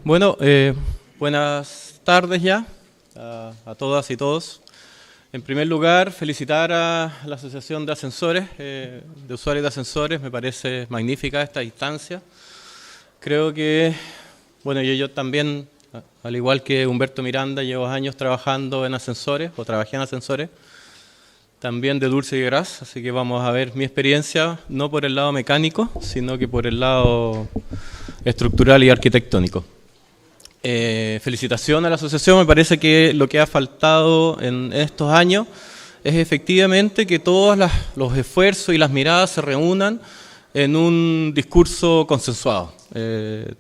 Bueno, buenas tardes ya a todas y todos. En primer lugar, felicitar a la Asociación de Ascensores, de Usuarios de Ascensores. Me parece magnífica esta instancia. Creo que, bueno, yo también, al igual que Humberto Miranda, llevo años trabajando en ascensores, o trabajé en ascensores, también de Dulce y Gras, así que vamos a ver mi experiencia, no por el lado mecánico, sino que por el lado estructural y arquitectónico. Felicitación a la asociación. Me parece que lo que ha faltado en estos años es efectivamente que todos los esfuerzos y las miradas se reúnan en un discurso consensuado.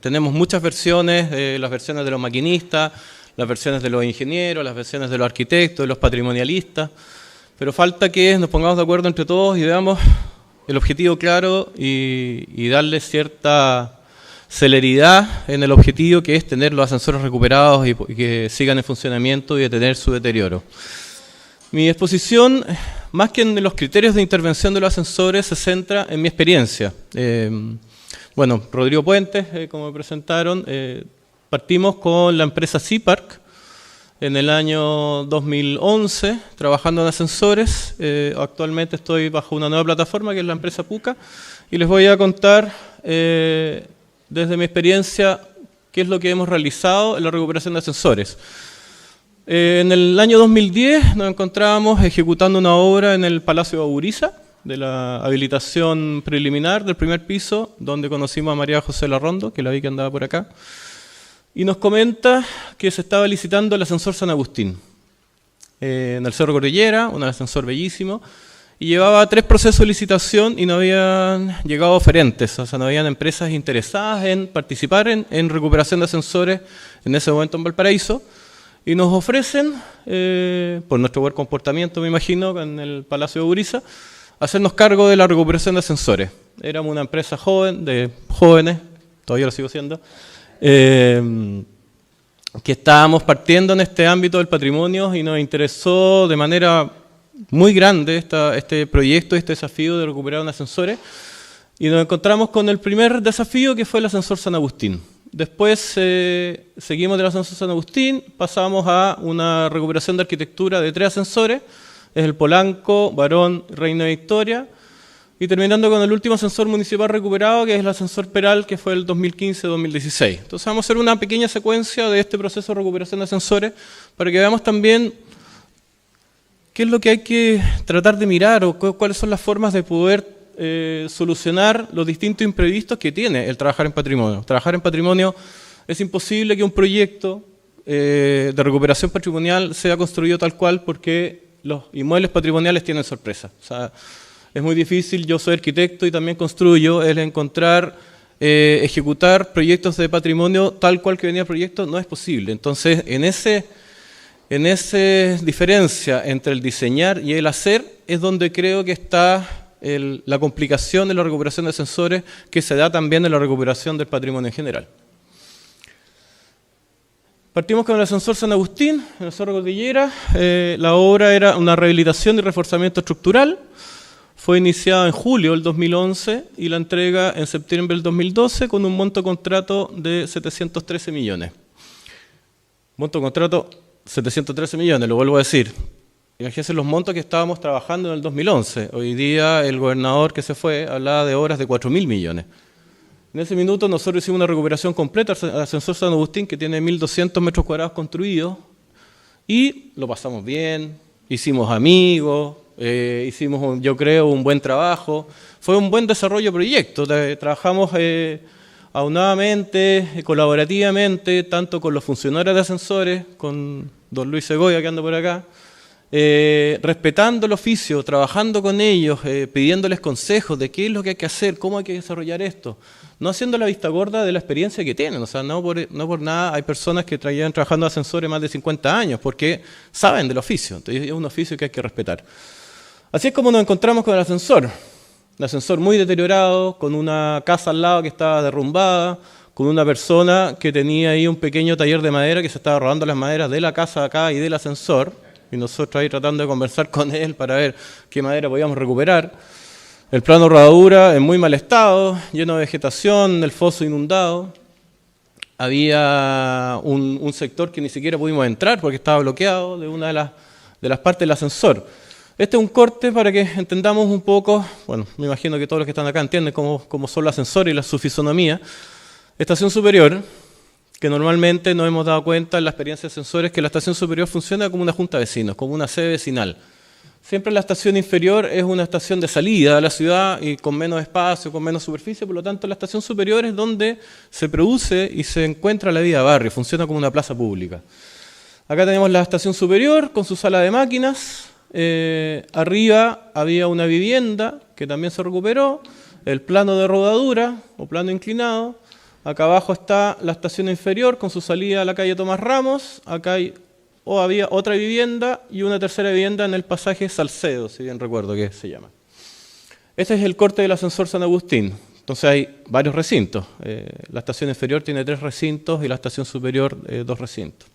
Tenemos muchas versiones, las versiones de los maquinistas, las versiones de los ingenieros, las versiones de los arquitectos, de los patrimonialistas, pero falta que nos pongamos de acuerdo entre todos y veamos el objetivo claro y darle cierta celeridad en el objetivo, que es tener los ascensores recuperados y que sigan en funcionamiento y detener su deterioro. Mi exposición, más que en los criterios de intervención de los ascensores, se centra en mi experiencia. Bueno, Rodrigo Puentes, como me presentaron, partimos con la empresa Cipark en el año 2011, trabajando en ascensores. Actualmente estoy bajo una nueva plataforma que es la empresa Puca, y les voy a contar desde mi experiencia qué es lo que hemos realizado en la recuperación de ascensores. En el año 2010 nos encontrábamos ejecutando una obra en el Palacio Bauriza, de la habilitación preliminar del primer piso, donde conocimos a María José Larrondo, que la vi que andaba por acá, y nos comenta que se estaba licitando el ascensor San Agustín, en el Cerro Cordillera, un ascensor bellísimo, y llevaba 3 procesos de licitación y no habían llegado oferentes, o sea, no habían empresas interesadas en participar en recuperación de ascensores en ese momento en Valparaíso, y nos ofrecen, por nuestro buen comportamiento, me imagino, en el Palacio de Uriza, hacernos cargo de la recuperación de ascensores. Éramos una empresa joven, de jóvenes, todavía lo sigo siendo, que estábamos partiendo en este ámbito del patrimonio y nos interesó de manera muy grande este proyecto, este desafío de recuperar un ascensor, y nos encontramos con el primer desafío, que fue el ascensor San Agustín. Después seguimos del ascensor San Agustín, pasamos a una recuperación de arquitectura de 3 ascensores, es el Polanco, Barón, Reina Victoria, y terminando con el último ascensor municipal recuperado, que es el ascensor Peral, que fue el 2015-2016. Entonces vamos a hacer una pequeña secuencia de este proceso de recuperación de ascensores para que veamos también qué es lo que hay que tratar de mirar o cuáles son las formas de poder solucionar los distintos imprevistos que tiene el trabajar en patrimonio. Trabajar en patrimonio es imposible que un proyecto de recuperación patrimonial sea construido tal cual, porque los inmuebles patrimoniales tienen sorpresa. O sea, es muy difícil, yo soy arquitecto y también construyo, el encontrar, ejecutar proyectos de patrimonio tal cual que venía el proyecto no es posible. Entonces, en esa diferencia entre el diseñar y el hacer es donde creo que está la complicación de la recuperación de ascensores, que se da también en la recuperación del patrimonio en general. Partimos con el ascensor San Agustín, en el Cerro Cordillera. La obra era una rehabilitación y reforzamiento estructural. Fue iniciada en julio del 2011 y la entrega en septiembre del 2012 con un monto contrato de 713 millones. Monto contrato 713 millones, lo vuelvo a decir. Imagínense los montos que estábamos trabajando en el 2011. Hoy día el gobernador que se fue hablaba de obras de 4.000 millones. En ese minuto nosotros hicimos una recuperación completa al ascensor San Agustín, que tiene 1.200 metros cuadrados construidos, y lo pasamos bien, hicimos amigos, hicimos, yo creo, un buen trabajo. Fue un buen desarrollo de proyecto. Trabajamos aunadamente, colaborativamente, tanto con los funcionarios de ascensores, con don Luis Segovia, que anda por acá, respetando el oficio, trabajando con ellos, pidiéndoles consejos de qué es lo que hay que hacer, cómo hay que desarrollar esto, no haciendo la vista gorda de la experiencia que tienen. O sea, no por nada hay personas que traían trabajando ascensores más de 50 años, porque saben del oficio. Entonces es un oficio que hay que respetar. Así es como nos encontramos con el ascensor. Un ascensor muy deteriorado, con una casa al lado que estaba derrumbada, con una persona que tenía ahí un pequeño taller de madera que se estaba robando las maderas de la casa acá y del ascensor, y nosotros ahí tratando de conversar con él para ver qué madera podíamos recuperar. El plano rodadura en muy mal estado, lleno de vegetación, el foso inundado. había un sector que ni siquiera pudimos entrar porque estaba bloqueado de una de las partes del ascensor. Este es un corte para que entendamos un poco, bueno, me imagino que todos los que están acá entienden cómo son los ascensores y su fisonomía. Estación superior, que normalmente nos hemos dado cuenta en la experiencia de ascensores que la estación superior funciona como una junta de vecinos, como una sede vecinal. Siempre la estación inferior es una estación de salida a la ciudad y con menos espacio, con menos superficie, por lo tanto la estación superior es donde se produce y se encuentra la vida de barrio, funciona como una plaza pública. Acá tenemos la estación superior con su sala de máquinas. Arriba había una vivienda que también se recuperó, el plano de rodadura o plano inclinado. Acá abajo está la estación inferior con su salida a la calle Tomás Ramos. Acá había otra vivienda y una tercera vivienda en el pasaje Salcedo, si bien recuerdo que se llama. Este es el corte del ascensor San Agustín. Entonces hay varios recintos. La estación inferior tiene 3 recintos y la estación superior 2 recintos.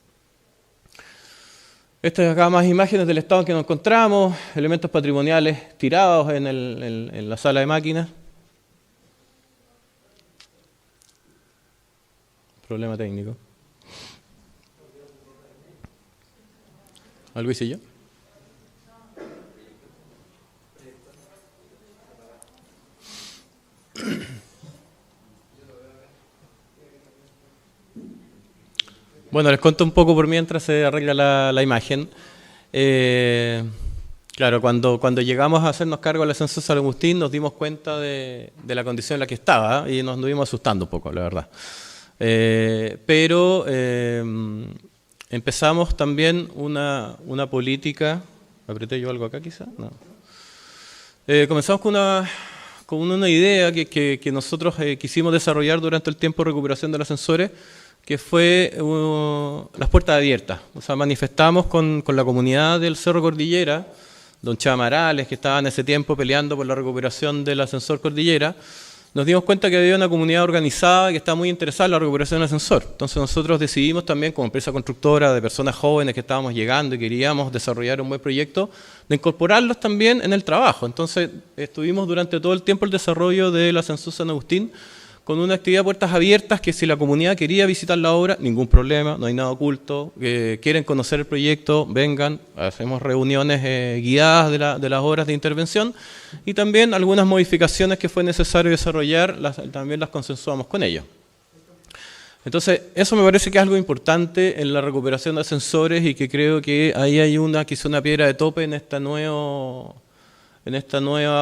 Estas acá más imágenes del estado en que nos encontramos, elementos patrimoniales tirados en la sala de máquinas. Problema técnico. ¿Algo hice yo? Bueno, les cuento un poco por mientras se arregla la imagen. Claro, cuando llegamos a hacernos cargo del ascensor San Agustín nos dimos cuenta de la condición en la que estaba y nos estuvimos asustando un poco, la verdad. Pero empezamos también una política. ¿Apreté yo algo acá quizá? No. Comenzamos con una idea que nosotros quisimos desarrollar durante el tiempo de recuperación de los ascensores, que fue las puertas abiertas. O sea, manifestamos con la comunidad del Cerro Cordillera, don Chava Morales, que estaba en ese tiempo peleando por la recuperación del ascensor Cordillera. Nos dimos cuenta que había una comunidad organizada que estaba muy interesada en la recuperación del ascensor. Entonces nosotros decidimos también, como empresa constructora de personas jóvenes que estábamos llegando y queríamos desarrollar un buen proyecto, de incorporarlos también en el trabajo. Entonces estuvimos durante todo el tiempo el desarrollo del ascensor San Agustín con una actividad de puertas abiertas que si la comunidad quería visitar la obra, ningún problema, no hay nada oculto. Quieren conocer el proyecto, vengan, hacemos reuniones guiadas de las obras de intervención y también algunas modificaciones que fue necesario desarrollar, también las consensuamos con ellos. Entonces, eso me parece que es algo importante en la recuperación de ascensores y que creo que ahí hay quizá una piedra de tope en esta nueva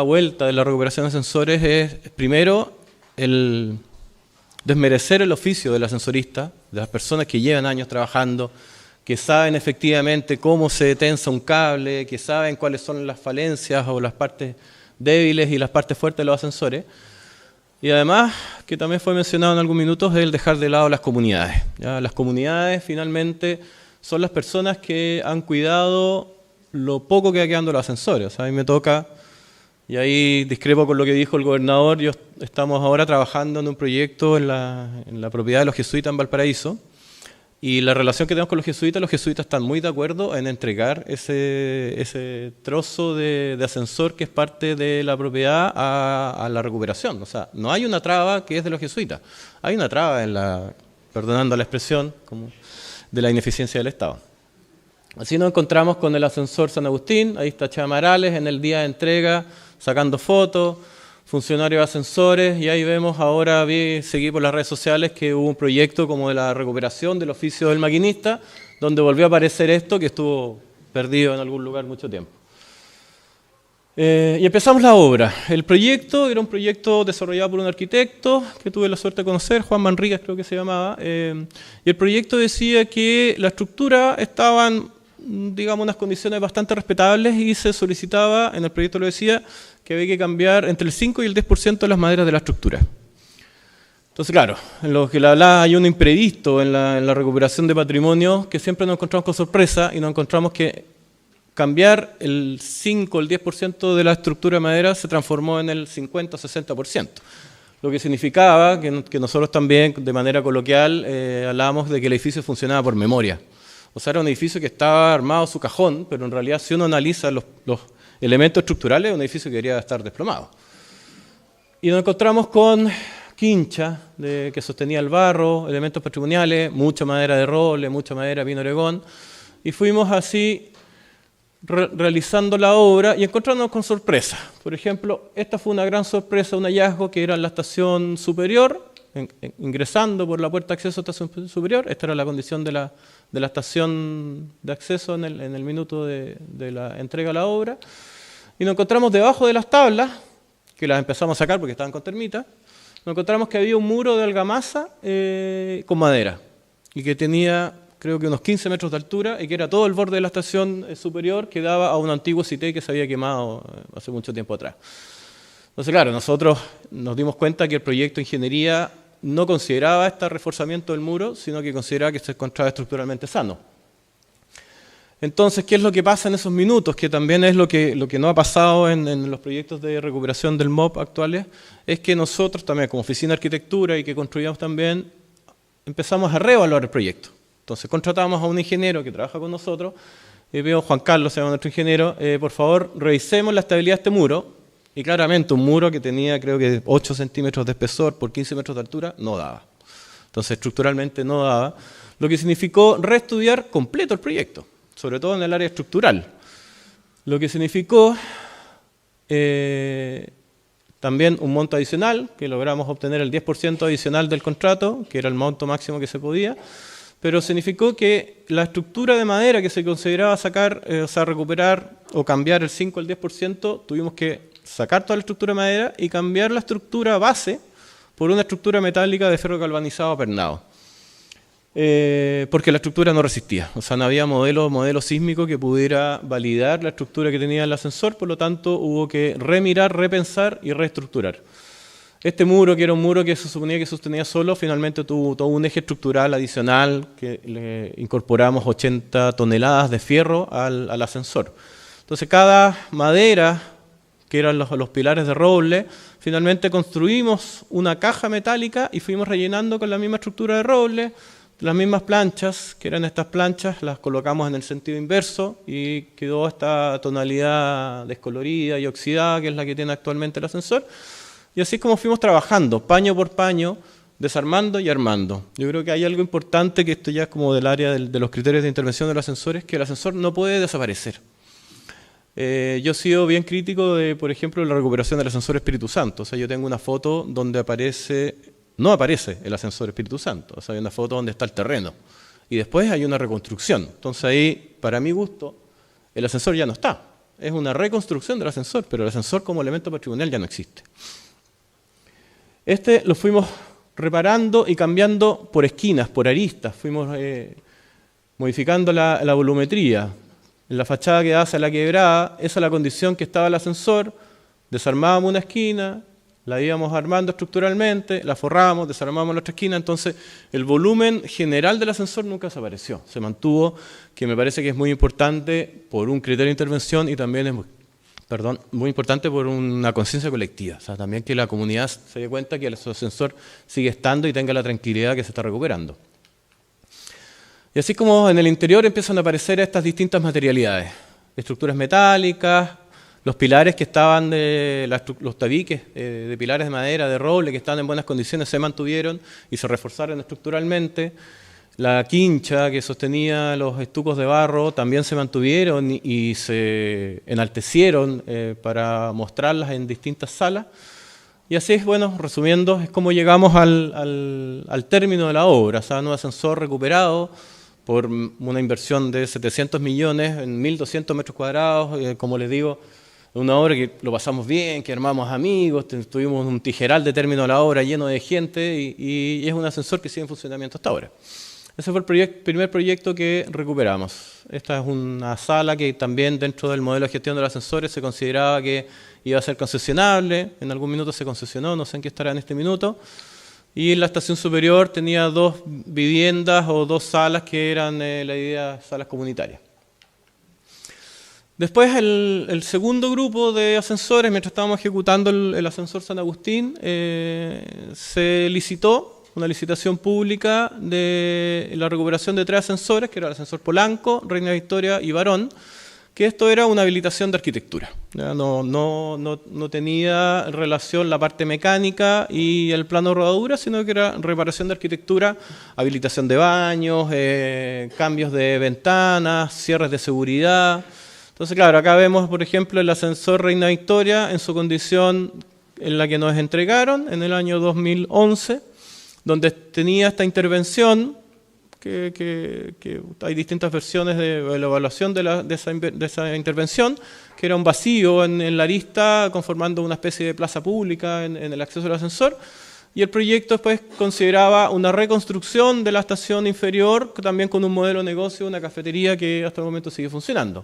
vuelta de la recuperación de ascensores, es primero el desmerecer el oficio del ascensorista, de las personas que llevan años trabajando, que saben efectivamente cómo se tensa un cable, que saben cuáles son las falencias o las partes débiles y las partes fuertes de los ascensores. Y además, que también fue mencionado en algún minuto, es el dejar de lado las comunidades. ¿Ya? Las comunidades finalmente son las personas que han cuidado lo poco que va quedando los ascensores. O sea, a mí me toca, y ahí discrepo con lo que dijo el gobernador, estamos ahora trabajando en un proyecto en la propiedad de los jesuitas en Valparaíso, y la relación que tenemos con los jesuitas están muy de acuerdo en entregar ese trozo de ascensor que es parte de la propiedad a la recuperación. O sea, no hay una traba que es de los jesuitas, hay una traba perdonando la expresión, de la ineficiencia del Estado. Así nos encontramos con el ascensor San Agustín, ahí está Chava Morales en el día de entrega, sacando fotos, funcionarios de ascensores, y ahí vemos ahora, seguí por las redes sociales que hubo un proyecto como de la recuperación del oficio del maquinista, donde volvió a aparecer esto que estuvo perdido en algún lugar mucho tiempo. Y empezamos la obra. El proyecto era un proyecto desarrollado por un arquitecto que tuve la suerte de conocer, Juan Manríquez creo que se llamaba, y el proyecto decía que la estructura estaba en, digamos, unas condiciones bastante respetables y se solicitaba, en el proyecto lo decía, que había que cambiar entre el 5 y el 10% de las maderas de la estructura. Entonces, claro, en lo que le hablaba hay un imprevisto en la recuperación de patrimonio que siempre nos encontramos con sorpresa y nos encontramos que cambiar el 5 o el 10% de la estructura de madera se transformó en el 50 o 60%. Lo que significaba que nosotros también, de manera coloquial, hablábamos de que el edificio funcionaba por memoria. O sea, era un edificio que estaba armado su cajón, pero en realidad si uno analiza los elementos estructurales, es un edificio que debería estar desplomado. Y nos encontramos con quincha que sostenía el barro, elementos patrimoniales, mucha madera de roble, mucha madera de pino oregón, y fuimos así realizando la obra y encontrándonos con sorpresas. Por ejemplo, esta fue una gran sorpresa, un hallazgo que era en la estación superior, ingresando por la puerta de acceso a la estación superior. Esta era la condición de la estación de acceso en el minuto de la entrega a la obra. Y nos encontramos debajo de las tablas, que las empezamos a sacar porque estaban con termitas, nos encontramos que había un muro de argamasa con madera y que tenía, creo que unos 15 metros de altura, y que era todo el borde de la estación superior que daba a un antiguo cité que se había quemado hace mucho tiempo atrás. Entonces, claro, nosotros nos dimos cuenta que el proyecto de ingeniería no consideraba este reforzamiento del muro, sino que consideraba que se encontraba estructuralmente sano. Entonces, ¿qué es lo que pasa en esos minutos? Que también es lo que no ha pasado en los proyectos de recuperación del MOP actuales, es que nosotros también, como oficina de arquitectura y que construíamos también, empezamos a reevaluar el proyecto. Entonces contratamos a un ingeniero que trabaja con nosotros, y veo Juan Carlos, se llama nuestro ingeniero, por favor revisemos la estabilidad de este muro, y claramente un muro que tenía creo que 8 centímetros de espesor por 15 metros de altura, no daba. Entonces estructuralmente no daba, lo que significó reestudiar completo el proyecto, sobre todo en el área estructural. Lo que significó también un monto adicional, que logramos obtener el 10% adicional del contrato, que era el monto máximo que se podía, pero significó que la estructura de madera que se consideraba sacar, o sea, recuperar o cambiar el 5 al 10%, tuvimos que sacar toda la estructura de madera y cambiar la estructura base por una estructura metálica de ferro galvanizado pernado. Porque la estructura no resistía, o sea, no había modelo sísmico que pudiera validar la estructura que tenía el ascensor, por lo tanto hubo que remirar, repensar y reestructurar. Este muro, que era un muro que se suponía que sostenía solo, finalmente tuvo todo un eje estructural adicional que le incorporamos 80 toneladas de fierro al ascensor. Entonces cada madera, que eran los pilares de roble, finalmente construimos una caja metálica y fuimos rellenando con la misma estructura de roble. Las mismas planchas, que eran estas planchas, las colocamos en el sentido inverso y quedó esta tonalidad descolorida y oxidada, que es la que tiene actualmente el ascensor. Y así es como fuimos trabajando, paño por paño, desarmando y armando. Yo creo que hay algo importante, que esto ya es como del área de los criterios de intervención de los ascensores, que el ascensor no puede desaparecer. Yo he sido bien crítico de, por ejemplo, la recuperación del ascensor Espíritu Santo. O sea, yo tengo una foto donde no aparece el ascensor Espíritu Santo. O sea, hay una foto donde está el terreno. Y después hay una reconstrucción. Entonces ahí, para mi gusto, el ascensor ya no está. Es una reconstrucción del ascensor, pero el ascensor como elemento patrimonial ya no existe. Este lo fuimos reparando y cambiando por esquinas, por aristas. Fuimos modificando la volumetría. En la fachada que da hacia la quebrada, esa es la condición que estaba el ascensor. Desarmábamos una esquina, la íbamos armando estructuralmente, la forrábamos, desarmábamos la otra esquina. Entonces el volumen general del ascensor nunca desapareció. Se mantuvo, que me parece que es muy importante por un criterio de intervención y también es muy importante por una conciencia colectiva. O sea, también que la comunidad se dé cuenta que el ascensor sigue estando y tenga la tranquilidad que se está recuperando. Y así como en el interior empiezan a aparecer estas distintas materialidades, estructuras metálicas, los pilares que estaban, los tabiques de pilares de madera, de roble, que estaban en buenas condiciones, se mantuvieron y se reforzaron estructuralmente. La quincha que sostenía los estucos de barro también se mantuvieron y se enaltecieron para mostrarlas en distintas salas. Y así es, bueno, resumiendo, es como llegamos al término de la obra, o sea, un ascensor recuperado por una inversión de 700 millones en 1.200 metros cuadrados, como les digo, una obra que lo pasamos bien, que armamos amigos, tuvimos un tijeral de término de la obra lleno de gente y es un ascensor que sigue en funcionamiento hasta ahora. Ese fue el primer proyecto que recuperamos. Esta es una sala que también dentro del modelo de gestión de los ascensores se consideraba que iba a ser concesionable. En algún minuto se concesionó, no sé en qué estará en este minuto. Y la estación superior tenía 2 viviendas o 2 salas que eran la idea salas comunitarias. Después el segundo grupo de ascensores, mientras estábamos ejecutando el ascensor San Agustín, se licitó una licitación pública de la recuperación de 3 ascensores, que era el ascensor Polanco, Reina Victoria y Barón, que esto era una habilitación de arquitectura. ¿Ya? No tenía relación la parte mecánica y el plano de rodadura, sino que era reparación de arquitectura, habilitación de baños, cambios de ventanas, cierres de seguridad. Entonces, claro, acá vemos, por ejemplo, el ascensor Reina Victoria en su condición en la que nos entregaron en el año 2011, donde tenía esta intervención, que hay distintas versiones de la evaluación de esa intervención, que era un vacío en la arista conformando una especie de plaza pública en el acceso al ascensor, y el proyecto después consideraba una reconstrucción de la estación inferior, también con un modelo de negocio, una cafetería que hasta el momento sigue funcionando.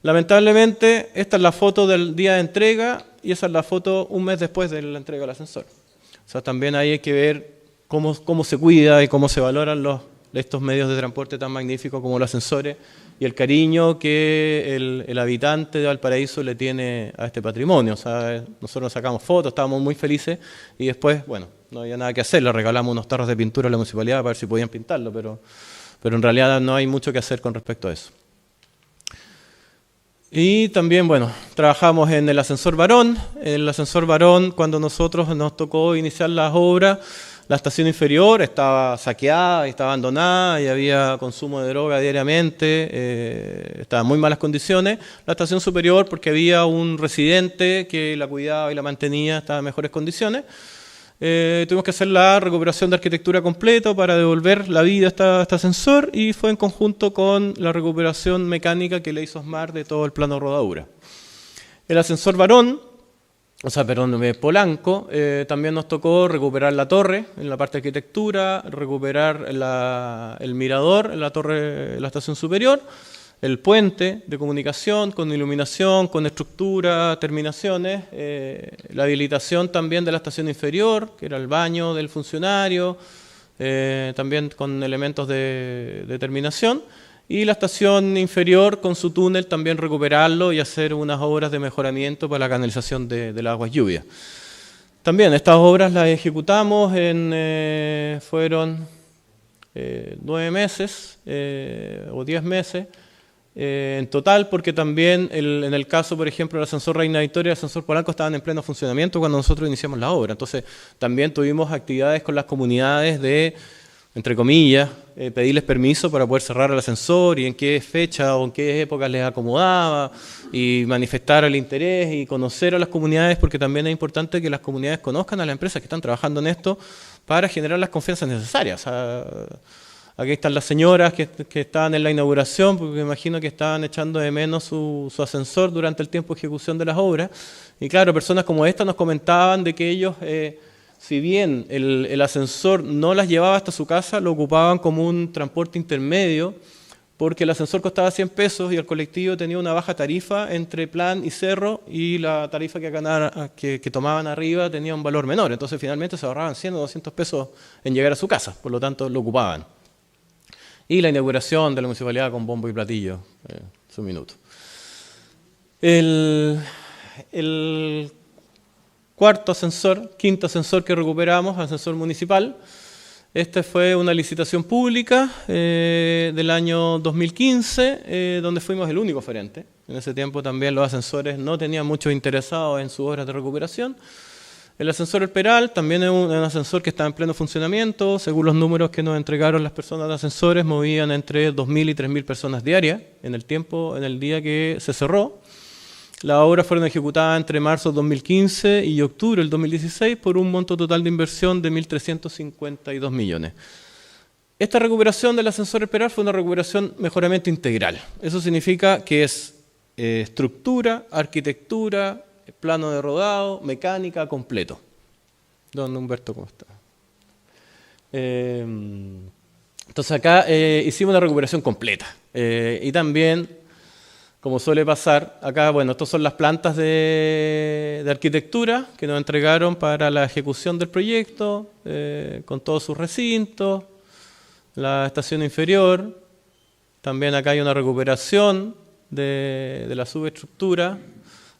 Lamentablemente, esta es la foto del día de entrega y esa es la foto un mes después de la entrega del ascensor. O sea, también ahí hay que ver cómo se cuida y cómo se valoran estos medios de transporte tan magníficos como los ascensores y el cariño que el habitante de Valparaíso le tiene a este patrimonio. O sea, nosotros nos sacamos fotos, estábamos muy felices y después, bueno, no había nada que hacer, le regalamos unos tarros de pintura a la municipalidad para ver si podían pintarlo, pero en realidad no hay mucho que hacer con respecto a eso. Y también, bueno, trabajamos en el ascensor Barón. El ascensor Barón, cuando nosotros nos tocó iniciar las obras, la estación inferior estaba saqueada, estaba abandonada y había consumo de droga diariamente, estaba en muy malas condiciones. La estación superior, porque había un residente que la cuidaba y la mantenía, estaba en mejores condiciones. Tuvimos que hacer la recuperación de arquitectura completa para devolver la vida a este ascensor y fue en conjunto con la recuperación mecánica que le hizo Osmar de todo el plano de rodadura. El ascensor Barón, Polanco, también nos tocó recuperar la torre en la parte de arquitectura, recuperar el mirador en la torre, la estación superior, el puente de comunicación con iluminación, con estructura, terminaciones, la habilitación también de la estación inferior, que era el baño del funcionario, también con elementos de terminación, y la estación inferior con su túnel también recuperarlo y hacer unas obras de mejoramiento para la canalización de las aguas lluvias. También estas obras las ejecutamos fueron 9 meses o 10 meses, en total, porque también en el caso, por ejemplo, del ascensor Reina Victoria y el ascensor Polanco estaban en pleno funcionamiento cuando nosotros iniciamos la obra. Entonces, también tuvimos actividades con las comunidades de, entre comillas, pedirles permiso para poder cerrar el ascensor y en qué fecha o en qué época les acomodaba y manifestar el interés y conocer a las comunidades, porque también es importante que las comunidades conozcan a las empresas que están trabajando en esto para generar las confianzas necesarias. O sea, aquí están las señoras que estaban en la inauguración, porque me imagino que estaban echando de menos su ascensor durante el tiempo de ejecución de las obras. Y claro, personas como esta nos comentaban de que ellos, si bien el ascensor no las llevaba hasta su casa, lo ocupaban como un transporte intermedio, porque el ascensor costaba 100 pesos y el colectivo tenía una baja tarifa entre Plan y Cerro, y la tarifa que tomaban arriba tenía un valor menor. Entonces finalmente se ahorraban 100 o 200 pesos en llegar a su casa, por lo tanto lo ocupaban. Y la inauguración de la municipalidad con bombo y platillo, un minuto. El quinto ascensor que recuperamos, ascensor municipal. Este fue una licitación pública del año 2015, donde fuimos el único oferente. En ese tiempo también los ascensores no tenían muchos interesados en sus obras de recuperación. El ascensor El Peral también es un ascensor que está en pleno funcionamiento. Según los números que nos entregaron las personas de ascensores, movían entre 2.000 y 3.000 personas diarias en el día que se cerró. Las obras fueron ejecutadas entre marzo del 2015 y octubre del 2016 por un monto total de inversión de 1.352 millones. Esta recuperación del ascensor El Peral fue una recuperación mejoramiento integral. Eso significa que es estructura, arquitectura, plano de rodado, mecánica, completo. Don Humberto, ¿cómo está? Entonces acá hicimos una recuperación completa. Y también, como suele pasar, acá, bueno, estas son las plantas de arquitectura que nos entregaron para la ejecución del proyecto, con todos sus recintos, la estación inferior. También acá hay una recuperación de la subestructura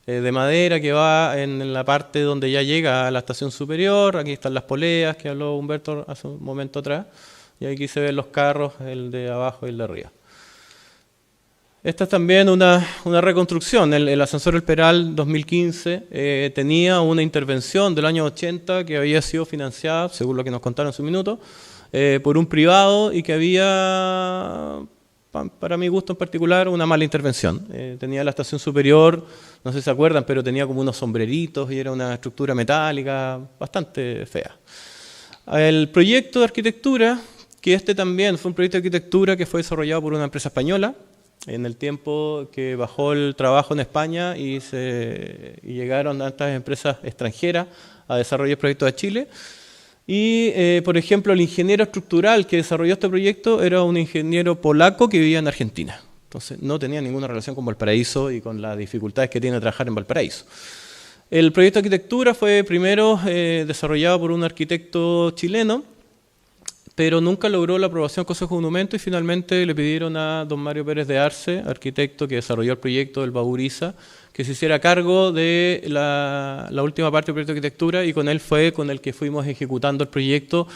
de madera que va en la parte donde ya llega a la estación superior. Aquí están las poleas que habló Humberto hace un momento atrás, y aquí se ven los carros, el de abajo y el de arriba. Esta es también una reconstrucción. El ascensor El Peral 2015 tenía una intervención del año 80 que había sido financiada, según lo que nos contaron en su minuto, por un privado y que había, para mi gusto en particular, una mala intervención. Tenía la estación superior, no sé si se acuerdan, pero tenía como unos sombreritos y era una estructura metálica bastante fea. El proyecto de arquitectura, que este también fue un proyecto de arquitectura que fue desarrollado por una empresa española, en el tiempo que bajó el trabajo en España y llegaron tantas empresas extranjeras a desarrollar proyectos a Chile. Y, por ejemplo, el ingeniero estructural que desarrolló este proyecto era un ingeniero polaco que vivía en Argentina. Entonces, no tenía ninguna relación con Valparaíso y con las dificultades que tiene trabajar en Valparaíso. El proyecto de arquitectura fue primero desarrollado por un arquitecto chileno, pero nunca logró la aprobación del Consejo de Monumentos y finalmente le pidieron a don Mario Pérez de Arce, arquitecto que desarrolló el proyecto del Bauriza, que se hiciera cargo de la última parte del proyecto de arquitectura y con él fue con el que fuimos ejecutando el proyecto.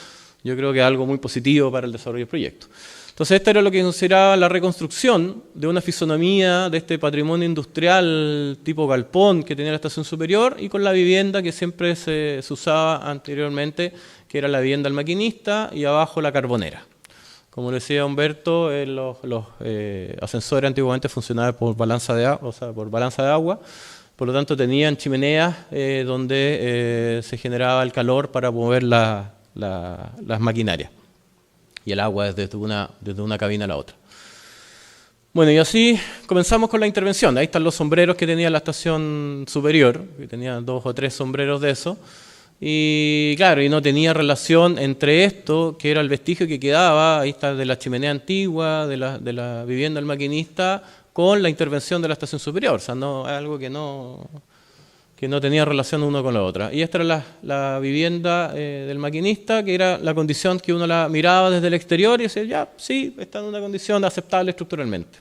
Yo creo que es algo muy positivo para el desarrollo del proyecto. Entonces, esto era lo que consideraba la reconstrucción de una fisonomía de este patrimonio industrial tipo galpón que tenía la estación superior y con la vivienda que siempre se usaba anteriormente, que era la vivienda del maquinista y abajo la carbonera. Como decía Humberto, los ascensores antiguamente funcionaban por balanza de agua, por lo tanto tenían chimeneas donde se generaba el calor para mover las maquinarias y el agua desde una cabina a la otra. Bueno, y así comenzamos con la intervención. Ahí están los sombreros que tenía la estación superior, que tenía 2 o 3 sombreros de eso. Y claro, y no tenía relación entre esto, que era el vestigio que quedaba, ahí está, de la chimenea antigua, de la vivienda del maquinista, con la intervención de la estación superior. O sea, no, algo que no tenía relación uno con la otra. Y esta era la vivienda del maquinista, que era la condición que uno la miraba desde el exterior y decía, ya, sí, está en una condición aceptable estructuralmente.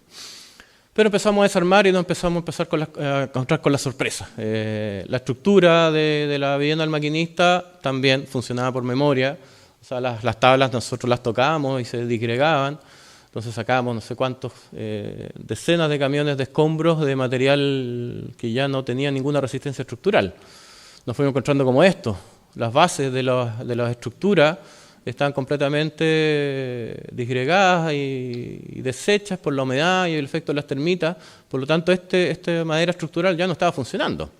Pero empezamos a desarmar y nos empezamos a encontrar con la sorpresa. La estructura de la vivienda del maquinista también funcionaba por memoria. O sea, las tablas nosotros las tocábamos y se disgregaban. Entonces sacábamos no sé cuántos, decenas de camiones de escombros de material que ya no tenía ninguna resistencia estructural. Nos fuimos encontrando como esto. Las bases de las estructuras estaban completamente disgregadas y deshechas por la humedad y el efecto de las termitas. Por lo tanto, esta madera estructural ya no estaba funcionando.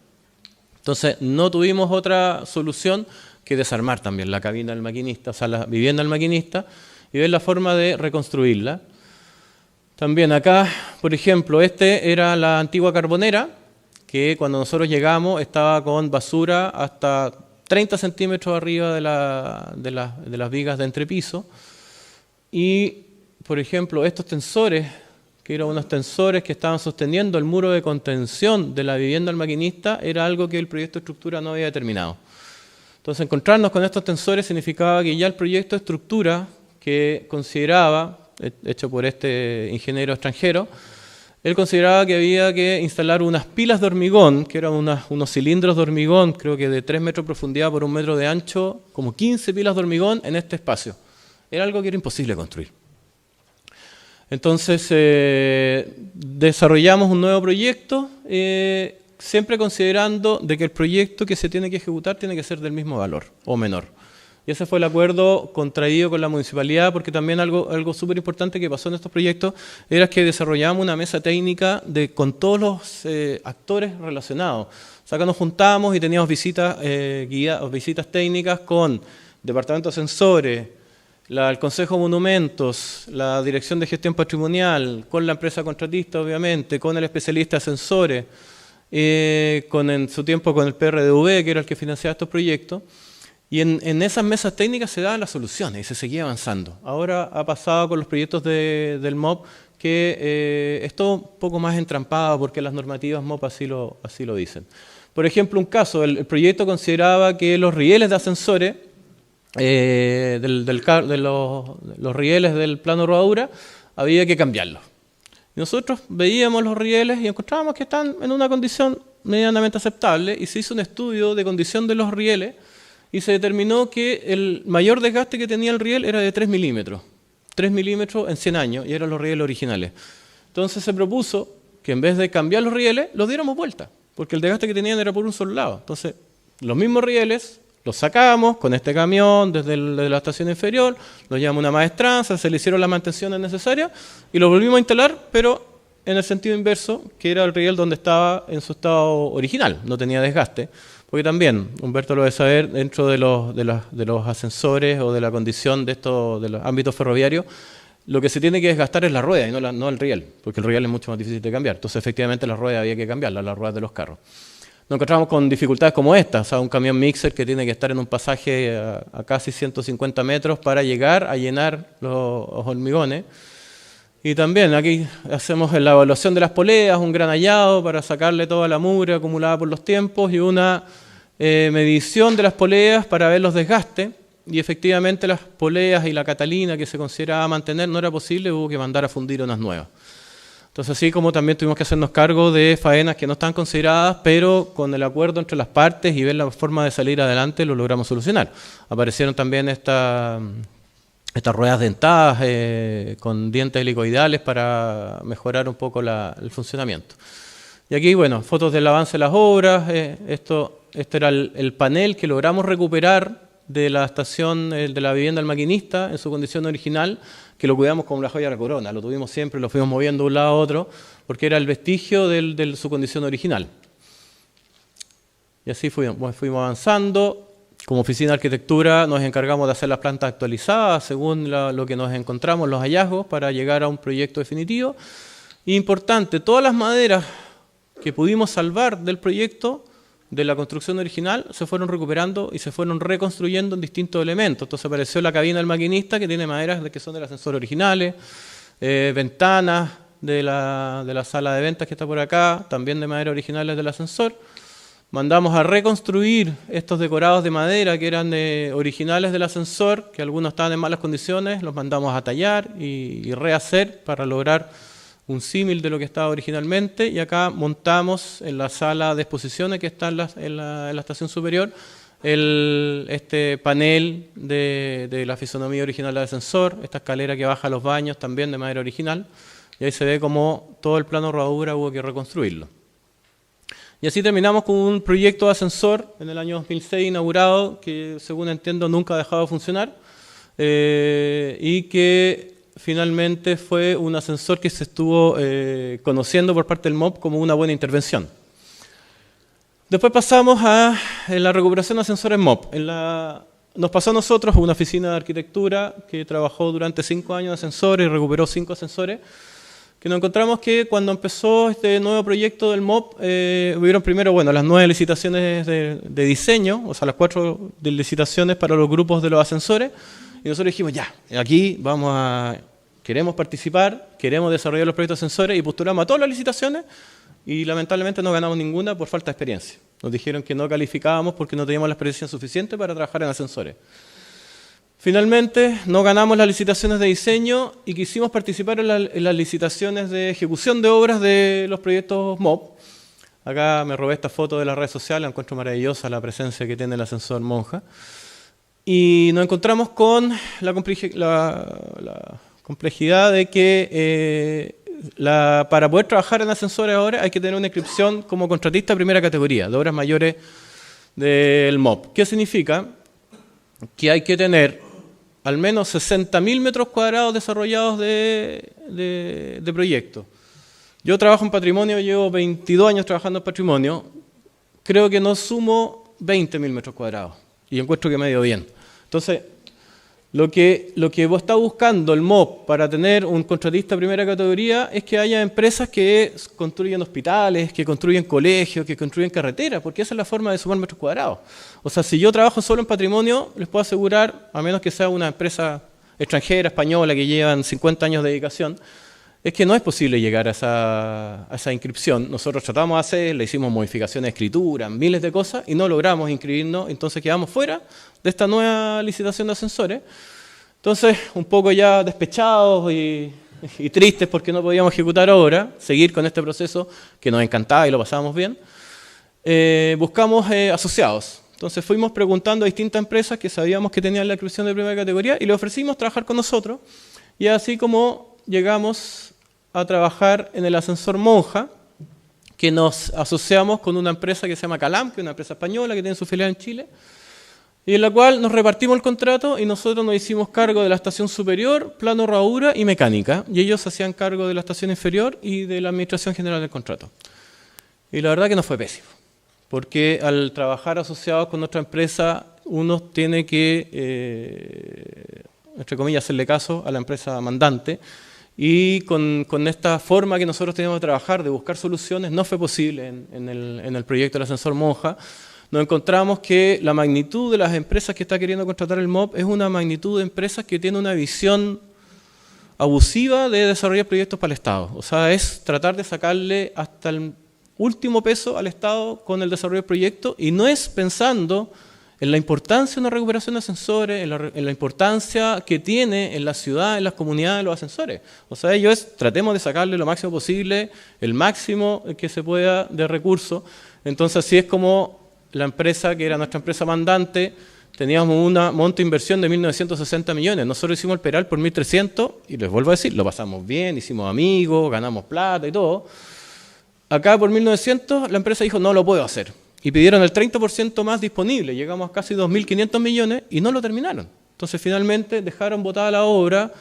Entonces, no tuvimos otra solución que desarmar también la cabina del maquinista, o sea, la vivienda del maquinista, y ver la forma de reconstruirla. También acá, por ejemplo, era la antigua carbonera, que cuando nosotros llegamos estaba con basura hasta 30 centímetros arriba de las vigas de entrepiso. Y, por ejemplo, estos tensores, que eran unos tensores que estaban sosteniendo el muro de contención de la vivienda del maquinista, era algo que el proyecto de estructura no había determinado. Entonces, encontrarnos con estos tensores significaba que ya el proyecto de estructura que consideraba, hecho por este ingeniero extranjero, él consideraba que había que instalar unas pilas de hormigón, que eran unos cilindros de hormigón, creo que de 3 metros de profundidad por 1 metro de ancho, como 15 pilas de hormigón en este espacio. Era algo que era imposible construir. Entonces, desarrollamos un nuevo proyecto, siempre considerando de que el proyecto que se tiene que ejecutar tiene que ser del mismo valor o menor. Y ese fue el acuerdo contraído con la municipalidad, porque también algo súper importante que pasó en estos proyectos era que desarrollamos una mesa técnica con todos los actores relacionados. O sea, que nos juntábamos y teníamos visitas técnicas con Departamento de Ascensores, el Consejo de Monumentos, la Dirección de Gestión Patrimonial, con la empresa contratista, obviamente, con el especialista de ascensores, en su tiempo con el PRDV, que era el que financiaba estos proyectos. Y en esas mesas técnicas se daban las soluciones y se seguía avanzando. Ahora ha pasado con los proyectos del MOP que es todo un poco más entrampado porque las normativas MOP así lo dicen. Por ejemplo, un caso, el proyecto consideraba que los rieles de ascensores, los rieles del plano rodadura, había que cambiarlos. Y nosotros veíamos los rieles y encontrábamos que están en una condición medianamente aceptable y se hizo un estudio de condición de los rieles y se determinó que el mayor desgaste que tenía el riel era de 3 milímetros. 3 milímetros en 100 años, y eran los rieles originales. Entonces se propuso que en vez de cambiar los rieles, los diéramos vuelta, porque el desgaste que tenían era por un solo lado. Entonces, los mismos rieles los sacamos con este camión desde la estación inferior, los llevamos a una maestranza, se le hicieron las mantenciones necesarias y los volvimos a instalar, pero en el sentido inverso, que era el riel donde estaba en su estado original, no tenía desgaste. Porque también, Humberto lo debe saber, dentro de los ascensores o de la condición de los ámbitos ferroviarios, lo que se tiene que desgastar es la rueda y no el riel, porque el riel es mucho más difícil de cambiar. Entonces, efectivamente, las ruedas había que cambiarlas, las ruedas de los carros. Nos encontramos con dificultades como esta, o sea, un camión mixer que tiene que estar en un pasaje a casi 150 metros para llegar a llenar los hormigones. Y también aquí hacemos la evaluación de las poleas, un granallado para sacarle toda la mugre acumulada por los tiempos y una medición de las poleas para ver los desgastes. Y efectivamente las poleas y la catalina que se consideraba mantener no era posible, hubo que mandar a fundir unas nuevas. Entonces, así como también tuvimos que hacernos cargo de faenas que no estaban consideradas, pero con el acuerdo entre las partes y ver la forma de salir adelante lo logramos solucionar. Aparecieron también estas ruedas dentadas con dientes helicoidales para mejorar un poco el funcionamiento. Y aquí, bueno, fotos del avance de las obras. Este era el panel que logramos recuperar de la estación de la vivienda del maquinista en su condición original, que lo cuidamos como la joya de la corona, lo tuvimos siempre, lo fuimos moviendo de un lado a otro, porque era el vestigio de su condición original. Y así fuimos avanzando. Como oficina de arquitectura nos encargamos de hacer las plantas actualizadas según lo que nos encontramos, los hallazgos, para llegar a un proyecto definitivo. Y importante, todas las maderas que pudimos salvar del proyecto, de la construcción original, se fueron recuperando y se fueron reconstruyendo en distintos elementos. Entonces apareció la cabina del maquinista, que tiene maderas que son del ascensor originales, ventanas de la sala de ventas que está por acá, también de madera originales del ascensor. Mandamos a reconstruir estos decorados de madera que eran originales del ascensor, que algunos estaban en malas condiciones, los mandamos a tallar y rehacer para lograr un símil de lo que estaba originalmente, y acá montamos en la sala de exposiciones que está en la estación superior este panel de la fisonomía original del ascensor, esta escalera que baja a los baños también de madera original, y ahí se ve como todo el plano rodadura hubo que reconstruirlo. Y así terminamos con un proyecto de ascensor en el año 2006 inaugurado, que según entiendo nunca ha dejado de funcionar, y que finalmente fue un ascensor que se estuvo conociendo por parte del MOB como una buena intervención. Después pasamos a la recuperación de ascensores MOB. Nos pasó a nosotros una oficina de arquitectura que trabajó durante 5 años de ascensores y recuperó 5 ascensores, que nos encontramos que cuando empezó este nuevo proyecto del MOB, hubieron primero las 9 licitaciones de diseño, o sea, las 4 licitaciones para los grupos de los ascensores. Y nosotros dijimos, ya, aquí queremos participar, queremos desarrollar los proyectos de ascensores y postulamos a todas las licitaciones y lamentablemente no ganamos ninguna por falta de experiencia. Nos dijeron que no calificábamos porque no teníamos la experiencia suficiente para trabajar en ascensores. Finalmente no ganamos las licitaciones de diseño y quisimos participar en las licitaciones de ejecución de obras de los proyectos MOB. Acá me robé esta foto de las redes sociales, encuentro maravillosa la presencia que tiene el ascensor Monja. Y nos encontramos con la complejidad de que para poder trabajar en ascensores ahora hay que tener una inscripción como contratista de primera categoría, de obras mayores del MOB. ¿Qué significa? Que hay que tener al menos 60.000 metros cuadrados desarrollados de proyectos. Yo trabajo en patrimonio, llevo 22 años trabajando en patrimonio, creo que no sumo 20.000 metros cuadrados y encuentro que medio bien. Entonces, lo que vos estás buscando el MOB para tener un contratista de primera categoría es que haya empresas que construyen hospitales, que construyen colegios, que construyen carreteras, porque esa es la forma de sumar metros cuadrados. O sea, si yo trabajo solo en patrimonio, les puedo asegurar, a menos que sea una empresa extranjera, española, que llevan 50 años de dedicación, es que no es posible llegar a esa inscripción. Nosotros tratamos de hacer, le hicimos modificaciones de escritura, miles de cosas, y no logramos inscribirnos, entonces quedamos fuera de esta nueva licitación de ascensores. Entonces, un poco ya despechados y tristes porque no podíamos ejecutar obra, seguir con este proceso que nos encantaba y lo pasábamos bien, buscamos asociados. Entonces fuimos preguntando a distintas empresas que sabíamos que tenían la inscripción de primera categoría y le ofrecimos trabajar con nosotros, y así como llegamos a trabajar en el ascensor Monja, que nos asociamos con una empresa que se llama Calam, que es una empresa española que tiene su filial en Chile, y en la cual nos repartimos el contrato y nosotros nos hicimos cargo de la estación superior, plano rodadura y mecánica, y ellos se hacían cargo de la estación inferior y de la administración general del contrato. Y la verdad que nos fue pésimo, porque al trabajar asociados con nuestra empresa, uno tiene que, entre comillas, hacerle caso a la empresa mandante, y con esta forma que nosotros teníamos de trabajar, de buscar soluciones, no fue posible en el proyecto del ascensor Monja. Nos encontramos que la magnitud de las empresas que está queriendo contratar el MOB es una magnitud de empresas que tiene una visión abusiva de desarrollar proyectos para el Estado. O sea, es tratar de sacarle hasta el último peso al Estado con el desarrollo del proyecto y no es pensando en la importancia de una recuperación de ascensores, en la importancia que tiene en la ciudad, en las comunidades, los ascensores. O sea, ello es, tratemos de sacarle lo máximo posible, el máximo que se pueda de recursos. Entonces, así es como la empresa, que era nuestra empresa mandante, teníamos una monto de inversión de 1.960 millones. Nosotros hicimos el Peral por 1.300 y les vuelvo a decir, lo pasamos bien, hicimos amigos, ganamos plata y todo. Acá por 1.900 la empresa dijo, no lo puedo hacer. Y pidieron el 30% más disponible. Llegamos a casi 2.500 millones y no lo terminaron. Entonces finalmente dejaron botada la obra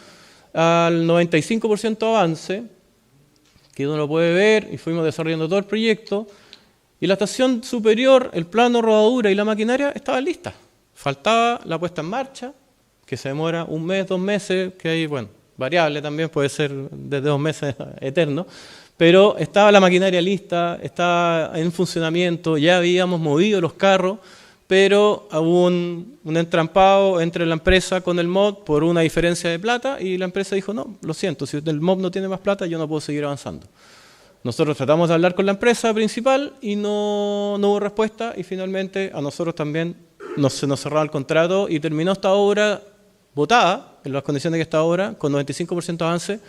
al 95% avance, que uno lo puede ver, y fuimos desarrollando todo el proyecto. Y la estación superior, el plano, rodadura y la maquinaria estaban listas. Faltaba la puesta en marcha, que se demora 1 mes, 2 meses, que hay, bueno, variable también, puede ser desde 2 meses eterno. Pero estaba la maquinaria lista, estaba en funcionamiento, ya habíamos movido los carros, pero hubo un entrampado entre la empresa con el MOB por una diferencia de plata y la empresa dijo, no, lo siento, si el MOB no tiene más plata, yo no puedo seguir avanzando. Nosotros tratamos de hablar con la empresa principal y no hubo respuesta y finalmente a nosotros también se nos cerraba el contrato y terminó esta obra botada, en las condiciones que está ahora, con 95% de avance,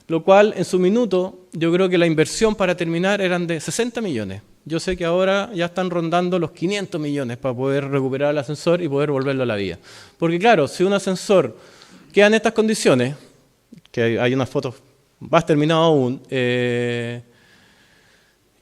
lo cual en su minuto yo creo que la inversión para terminar eran de 60 millones. Yo sé que ahora ya están rondando los 500 millones para poder recuperar el ascensor y poder volverlo a la vía. Porque claro, si un ascensor queda en estas condiciones, que hay unas fotos más terminadas aún,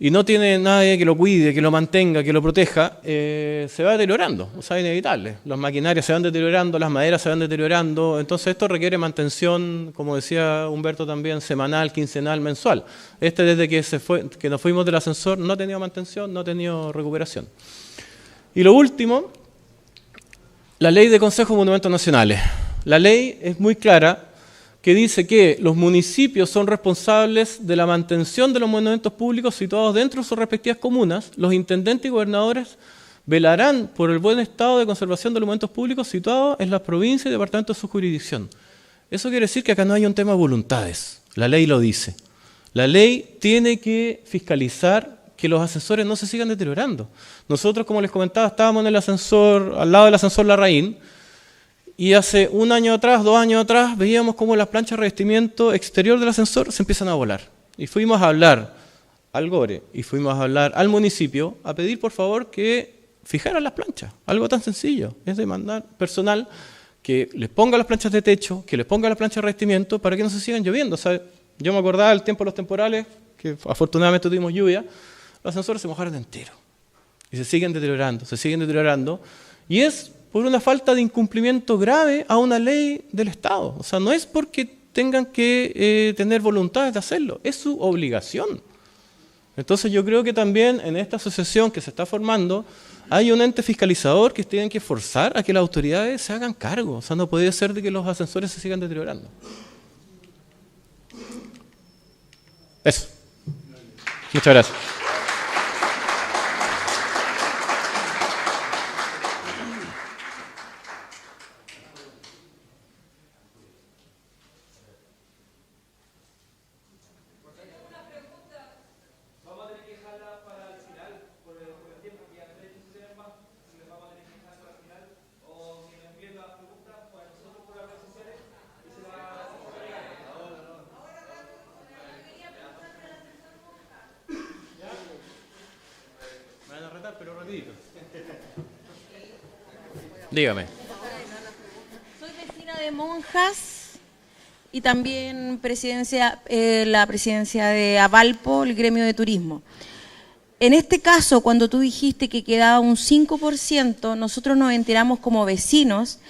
y no tiene nadie que lo cuide, que lo mantenga, que lo proteja, se va deteriorando, o sea, es inevitable. Las maquinarias se van deteriorando, las maderas se van deteriorando, entonces esto requiere mantención, como decía Humberto también, semanal, quincenal, mensual. Desde que nos fuimos del ascensor no ha tenido mantención, no ha tenido recuperación. Y lo último, la ley de Consejos de Monumentos Nacionales. La ley es muy clara, que dice que los municipios son responsables de la mantención de los monumentos públicos situados dentro de sus respectivas comunas. Los intendentes y gobernadores velarán por el buen estado de conservación de los monumentos públicos situados en las provincias y departamentos de su jurisdicción. Eso quiere decir que acá no hay un tema de voluntades. La ley lo dice. La ley tiene que fiscalizar que los ascensores no se sigan deteriorando. Nosotros, como les comentaba, estábamos en el ascensor, al lado del ascensor Larraín, y hace 1 año atrás, 2 años atrás, veíamos cómo las planchas de revestimiento exterior del ascensor se empiezan a volar. Y fuimos a hablar al GORE y fuimos a hablar al municipio a pedir por favor que fijaran las planchas. Algo tan sencillo, es demandar personal que les ponga las planchas de techo, que les ponga las planchas de revestimiento para que no se sigan lloviendo. O sea, yo me acordaba del tiempo de los temporales, que afortunadamente tuvimos lluvia, los ascensores se mojaron enteros. Y se siguen deteriorando. Y es por una falta de incumplimiento grave a una ley del Estado. O sea, no es porque tengan que tener voluntades de hacerlo, es su obligación. Entonces yo creo que también en esta asociación que se está formando hay un ente fiscalizador que tienen que forzar a que las autoridades se hagan cargo. O sea, no puede ser de que los ascensores se sigan deteriorando. Eso. Muchas gracias. Pero rapidito. Dígame. Soy vecina de Monjas y también la presidencia de Avalpo, el gremio de turismo. En este caso, cuando tú dijiste que quedaba un 5%, nosotros nos enteramos como vecinos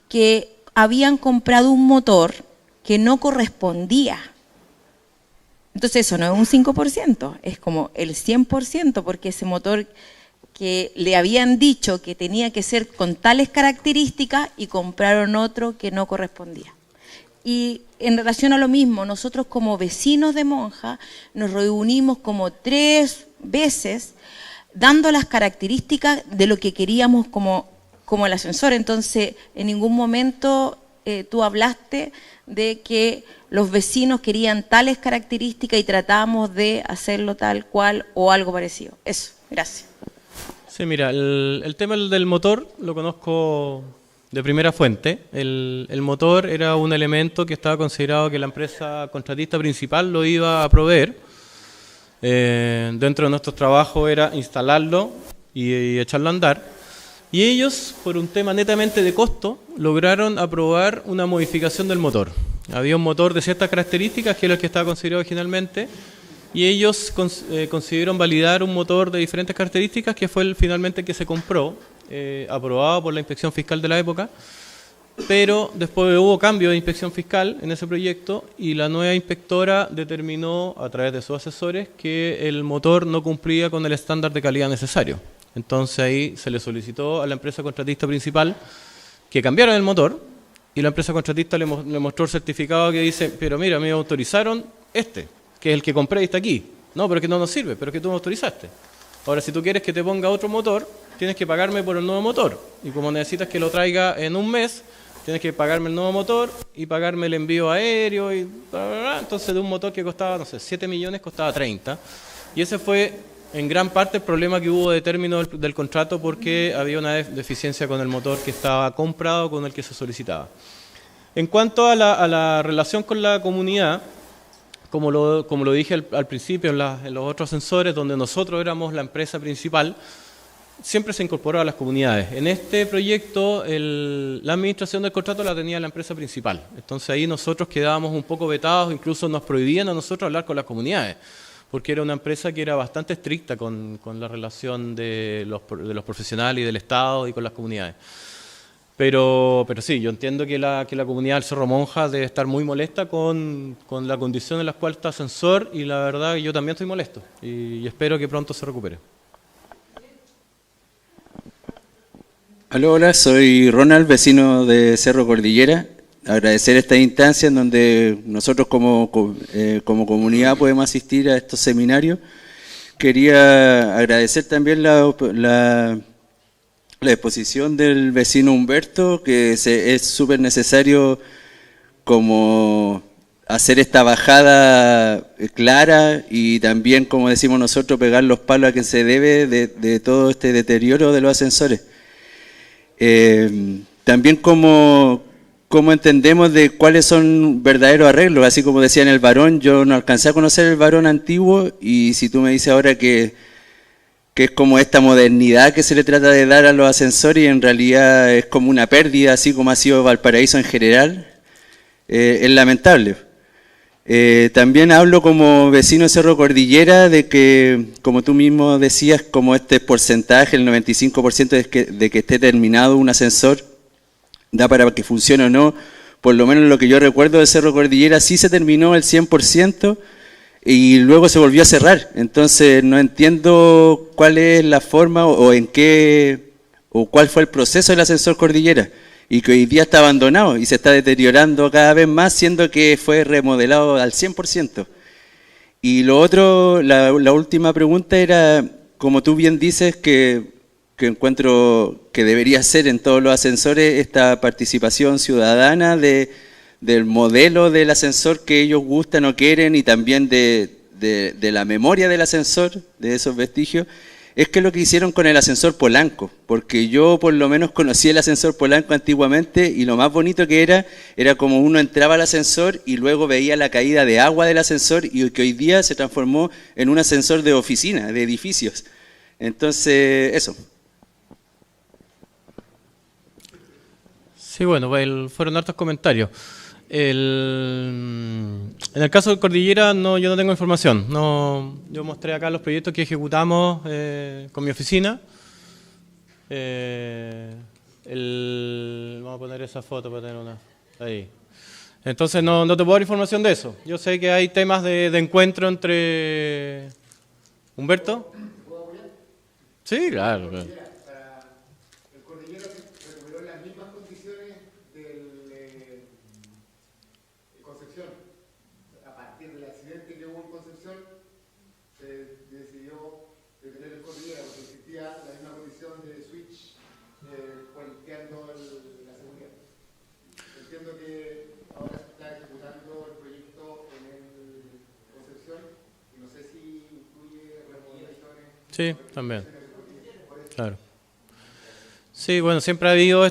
que habían comprado un motor que no correspondía. Entonces eso no es un 5%, es como el 100%, porque ese motor que le habían dicho que tenía que ser con tales características y compraron otro que no correspondía. Y en relación a lo mismo, nosotros como vecinos de Monja nos reunimos como 3 veces dando las características de lo que queríamos como el ascensor. Entonces, en ningún momento tú hablaste de que los vecinos querían tales características y tratábamos de hacerlo tal cual o algo parecido. Eso, gracias. Sí, mira, el tema del motor lo conozco de primera fuente. El motor era un elemento que estaba considerado que la empresa contratista principal lo iba a proveer. Dentro de nuestros trabajos era instalarlo y echarlo a andar. Y ellos, por un tema netamente de costo, lograron aprobar una modificación del motor. Había un motor de ciertas características, que era el que estaba considerado originalmente, y ellos consiguieron validar un motor de diferentes características, que fue finalmente el que se compró, aprobado por la inspección fiscal de la época, pero después hubo cambio de inspección fiscal en ese proyecto y la nueva inspectora determinó, a través de sus asesores, que el motor no cumplía con el estándar de calidad necesario. Entonces ahí se le solicitó a la empresa contratista principal que cambiaran el motor y la empresa contratista le mostró el certificado que dice, pero mira, me autorizaron que es el que compré y está aquí. No, pero que no nos sirve, pero que tú me autorizaste. Ahora, si tú quieres que te ponga otro motor, tienes que pagarme por el nuevo motor. Y como necesitas que lo traiga en un mes, tienes que pagarme el nuevo motor y pagarme el envío aéreo. Y bla, bla, bla. Entonces, de un motor que costaba, no sé, 7 millones, costaba 30. Y ese fue, en gran parte, el problema que hubo de término del contrato porque había una deficiencia con el motor que estaba comprado con el que se solicitaba. En cuanto a la relación con la comunidad, como lo dije al principio en los otros ascensores, donde nosotros éramos la empresa principal, siempre se incorporó a las comunidades. En este proyecto, la administración del contrato la tenía la empresa principal. Entonces ahí nosotros quedábamos un poco vetados, incluso nos prohibían a nosotros hablar con las comunidades, porque era una empresa que era bastante estricta con la relación de los profesionales y del Estado y con las comunidades. Pero sí, yo entiendo que la comunidad del Cerro Monja debe estar muy molesta con la condición en la cual está ascensor y la verdad yo también estoy molesto y espero que pronto se recupere. Hola, soy Ronald, vecino de Cerro Cordillera. Agradecer esta instancia en donde nosotros como comunidad podemos asistir a estos seminarios. Quería agradecer también la exposición del vecino Humberto, que es súper necesario como hacer esta bajada clara y también, como decimos nosotros, pegar los palos a quien se debe de todo este deterioro de los ascensores. También como entendemos de cuáles son verdaderos arreglos, así como decía en el varón, yo no alcancé a conocer el varón antiguo y si tú me dices ahora que es como esta modernidad que se le trata de dar a los ascensores y en realidad es como una pérdida, así como ha sido Valparaíso en general, es lamentable. También hablo como vecino de Cerro Cordillera de que, como tú mismo decías, como este porcentaje, el 95% de que esté terminado un ascensor, da para que funcione o no. Por lo menos lo que yo recuerdo de Cerro Cordillera sí se terminó el 100%, y luego se volvió a cerrar. Entonces no entiendo cuál es la forma o cuál fue el proceso del ascensor Cordillera y que hoy día está abandonado y se está deteriorando cada vez más, siendo que fue remodelado al 100%. Y lo otro, la última pregunta era, como tú bien dices, que encuentro que debería ser en todos los ascensores esta participación ciudadana del modelo del ascensor que ellos gustan o quieren y también de la memoria del ascensor, de esos vestigios, es que lo que hicieron con el ascensor Polanco, porque yo por lo menos conocí el ascensor Polanco antiguamente y lo más bonito que era como uno entraba al ascensor y luego veía la caída de agua del ascensor y que hoy día se transformó en un ascensor de oficina, de edificios. Entonces, eso. Sí, bueno, fueron hartos comentarios. En el caso de Cordillera, no, yo no tengo información. No, yo mostré acá los proyectos que ejecutamos con mi oficina. Vamos a poner esa foto para tener una ahí. Entonces no te puedo dar información de eso. Yo sé que hay temas de encuentro entre... ¿Humberto? Sí, claro. El Cordillera se recuperó en las mismas condiciones del Concepción. A partir del accidente que hubo en Concepción, se decidió detener el Cordillera porque existía la misma condición de switch puenteando la seguridad. Entiendo que ahora se está ejecutando el proyecto en el Concepción y no sé si incluye remodelaciones. Sí, también. Claro. Sí, bueno, siempre ha habido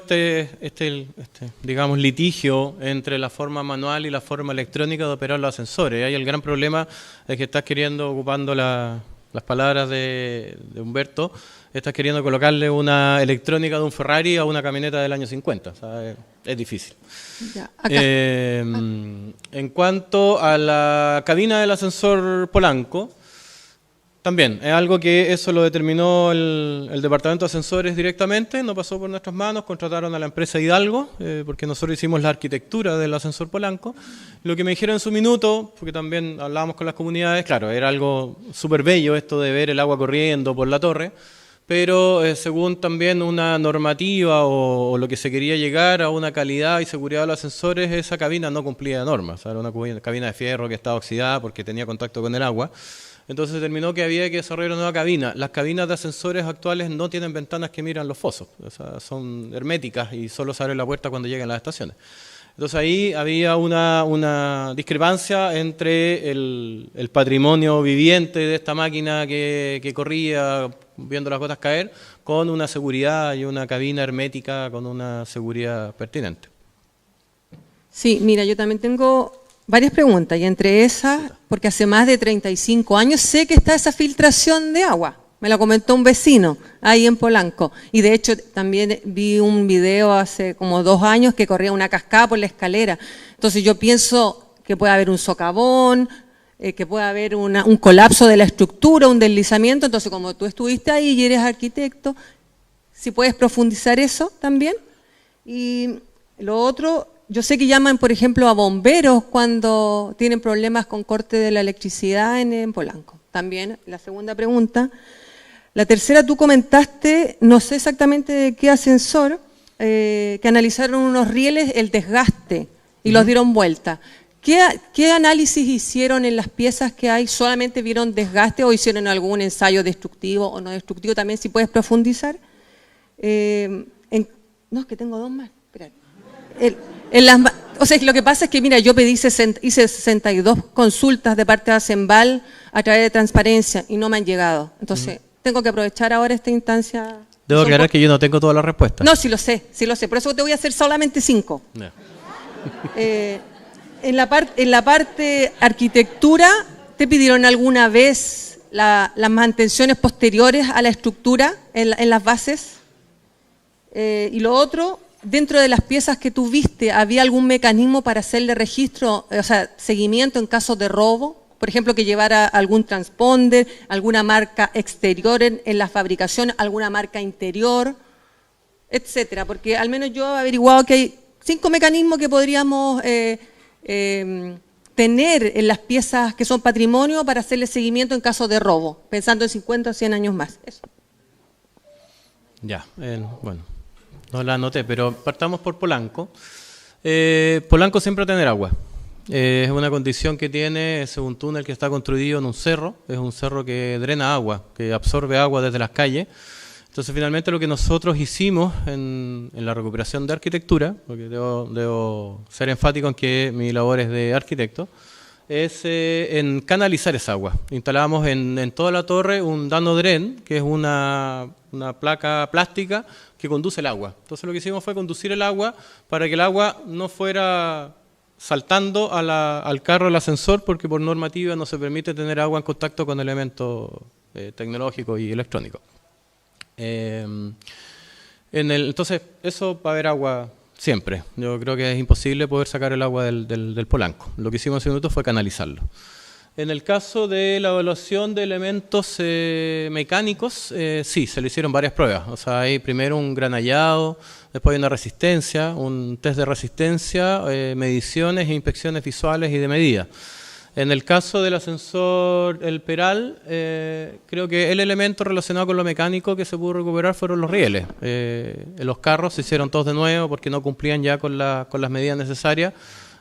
digamos, litigio entre la forma manual y la forma electrónica de operar los ascensores. Ahí el gran problema es que estás queriendo, ocupando las palabras de Humberto, estás queriendo colocarle una electrónica de un Ferrari a una camioneta del año 50. O sea, es difícil. Ya, En cuanto a la cabina del ascensor Polanco, también es algo que eso lo determinó el departamento de ascensores directamente, no pasó por nuestras manos, contrataron a la empresa Hidalgo, porque nosotros hicimos la arquitectura del ascensor Polanco. Lo que me dijeron en su minuto, porque también hablábamos con las comunidades, claro, era algo súper bello esto de ver el agua corriendo por la torre, pero según también una normativa o lo que se quería llegar a una calidad y seguridad de los ascensores, esa cabina no cumplía normas. O sea, era una cabina de fierro que estaba oxidada porque tenía contacto con el agua. Entonces se determinó que había que desarrollar una nueva cabina. Las cabinas de ascensores actuales no tienen ventanas que miran los fosos, o sea, son herméticas y solo se abre la puerta cuando llegan las estaciones. Entonces ahí había una discrepancia entre el patrimonio viviente de esta máquina que corría viendo las gotas caer con una seguridad y una cabina hermética con una seguridad pertinente. Sí, mira, yo también tengo varias preguntas y entre esas, porque hace más de 35 años sé que está esa filtración de agua. Me la comentó un vecino ahí en Polanco. Y de hecho también vi un video hace como 2 años que corría una cascada por la escalera. Entonces yo pienso que puede haber un socavón, que puede haber un colapso de la estructura, un deslizamiento. Entonces como tú estuviste ahí y eres arquitecto, si puedes profundizar eso también. Y lo otro, yo sé que llaman, por ejemplo, a bomberos cuando tienen problemas con corte de la electricidad en Polanco. También la segunda pregunta. La tercera, tú comentaste, no sé exactamente de qué ascensor, que analizaron unos rieles, el desgaste, y los dieron vuelta. ¿Qué análisis hicieron en las piezas que hay? ¿Solamente vieron desgaste o hicieron algún ensayo destructivo o no destructivo? También, si puedes profundizar. No, es que tengo 2 más. Espérate. O sea, lo que pasa es que, mira, yo hice 62 consultas de parte de Acenval a través de transparencia y no me han llegado. Entonces, tengo que aprovechar ahora esta instancia. Debo aclarar que yo no tengo todas las respuestas. No, sí lo sé. Por eso te voy a hacer solamente 5. No. En la parte arquitectura, ¿te pidieron alguna vez las mantenciones posteriores a la estructura en las bases? Y lo otro, dentro de las piezas que tú viste, ¿había algún mecanismo para hacerle registro, o sea, seguimiento en caso de robo? Por ejemplo, que llevara algún transponder, alguna marca exterior en la fabricación, alguna marca interior, etcétera. Porque al menos yo he averiguado que hay 5 mecanismos que podríamos tener en las piezas que son patrimonio para hacerle seguimiento en caso de robo, pensando en 50 o 100 años más. Eso. Ya, bueno, no la anoté, pero partamos por Polanco. Polanco siempre va a tener agua. Es una condición que tiene, es un túnel que está construido en un cerro, es un cerro que drena agua, que absorbe agua desde las calles. Entonces, finalmente, lo que nosotros hicimos en la recuperación de arquitectura, porque debo ser enfático en que mi labor es de arquitecto, es en canalizar esa agua. Instalamos en toda la torre un danodren, que es una placa plástica que conduce el agua. Entonces, lo que hicimos fue conducir el agua para que el agua no fuera saltando al carro del ascensor, porque por normativa no se permite tener agua en contacto con elementos tecnológicos y electrónicos. Entonces, eso va a haber agua siempre. Yo creo que es imposible poder sacar el agua del Polanco. Lo que hicimos en ese minuto fue canalizarlo. En el caso de la evaluación de elementos mecánicos, sí, se le hicieron varias pruebas. O sea, hay primero un granallado, después hay una resistencia, un test de resistencia, mediciones e inspecciones visuales y de medida. En el caso del ascensor El Peral, creo que el elemento relacionado con lo mecánico que se pudo recuperar fueron los rieles. Los carros se hicieron todos de nuevo porque no cumplían ya con las medidas necesarias.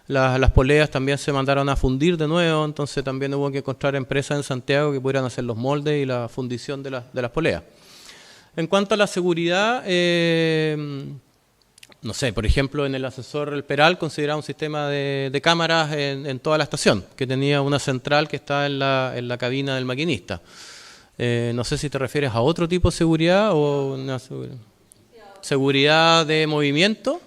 Las poleas también se mandaron a fundir de nuevo, entonces también hubo que encontrar empresas en Santiago que pudieran hacer los moldes y la fundición de las poleas. En cuanto a la seguridad, no sé, por ejemplo, en el ascensor El Peral consideraba un sistema de cámaras en toda la estación, que tenía una central que está en la cabina del maquinista. No sé si te refieres a otro tipo de seguridad o una seguridad de movimiento.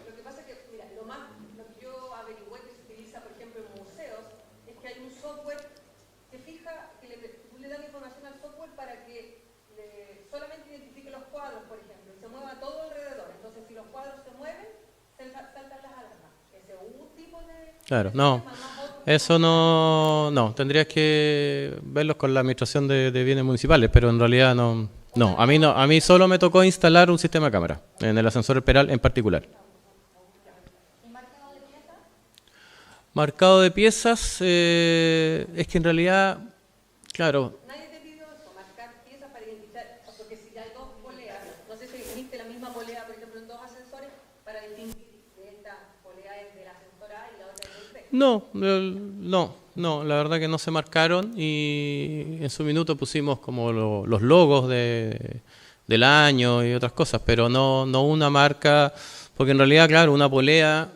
Claro, no, eso no, tendrías que verlos con la administración de bienes municipales, pero en realidad no, a mí solo me tocó instalar un sistema de cámara, en el ascensor El Peral en particular. ¿Y marcado de piezas? Marcado de piezas, es que en realidad, claro. Nadie te pidió eso, marcar piezas para identificar, porque si hay dos poleas, no sé si existe la misma polea, por ejemplo, en dos ascensores, para distinguir de esta polea es del ascensor A y la otra es del B. No, la verdad que no se marcaron y en su minuto pusimos como los logos del año y otras cosas, pero no una marca, porque en realidad, claro, una polea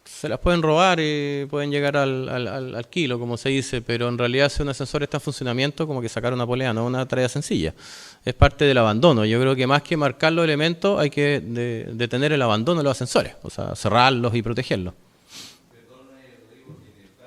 se las pueden robar y pueden llegar al kilo, como se dice, pero en realidad si un ascensor está en funcionamiento, como que sacar una polea no es una tarea sencilla, es parte del abandono. Yo creo que más que marcar los elementos hay que detener el abandono de los ascensores, o sea, cerrarlos y protegerlos.